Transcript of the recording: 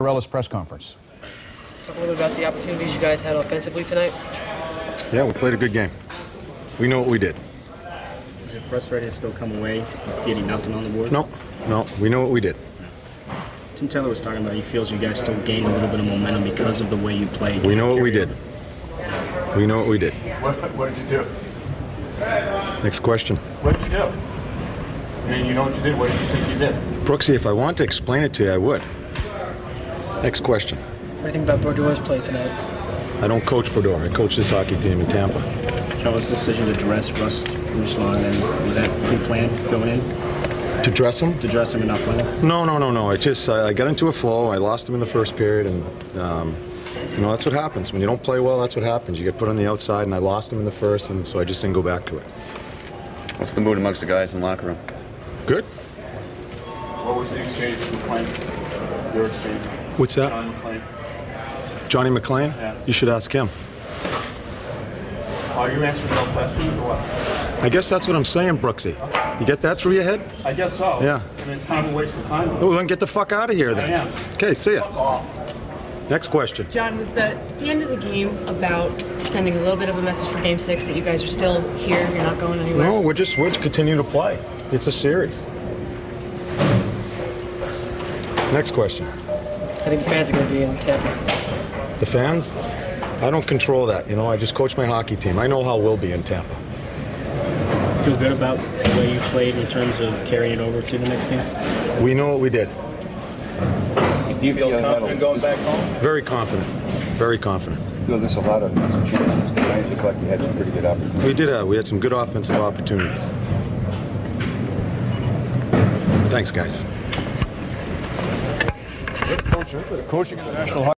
Tortorella's press conference. Talk a little bit about the opportunities you guys had offensively tonight. Yeah, we played a good game. We know what we did. Is it frustrating to still come away getting nothing on the board? No, we know what we did. Tim Taylor was talking about he feels you guys still gained a little bit of momentum because of the way you played. We know what we did. We know what we did. What did you do? Next question. What did you do? I mean, you know what you did. What did you think you did? Brooksy, if I wanted to explain it to you, I would. Next question. What do you think about Bordeaux's play tonight? I don't coach Bordeaux. I coach this hockey team in Tampa. How was the decision to dress Rust Ruslan, and was that pre-planned going in? To dress him? To dress him and not play him? No. I got into a flow. I lost him in the first period, and you know, that's what happens. When you don't play well, that's what happens. You get put on the outside, and I lost him in the first, and so I just didn't go back to it. What's the mood amongst the guys in the locker room? Good. What was the exchange with McLean? Your exchange? What's that? John McLean. Johnny McLean? Yeah. You should ask him. Are you answering no questions or what? I guess that's what I'm saying, Brooksy. You get that through your head? I guess so. Yeah. I mean, it's kind of a waste of time. Well, then get the fuck out of here, then. I am. Okay, see ya. Next question. John, was the end of the game about sending a little bit of a message for Game 6 that you guys are still here, you're not going anywhere? No, we're continuing to play. It's a series. Next question. I think the fans are going to be in Tampa. The fans? I don't control that, you know. I just coach my hockey team. I know how we'll be in Tampa. Feel good about the way you played in terms of carrying it over to the next game? We know what we did. Do you feel confident going back home? Very confident. Very confident. You know, there's a lot of chances tonight. You like you had some pretty good opportunities. We had some good offensive opportunities. Thanks, guys. Coaching at the National Hockey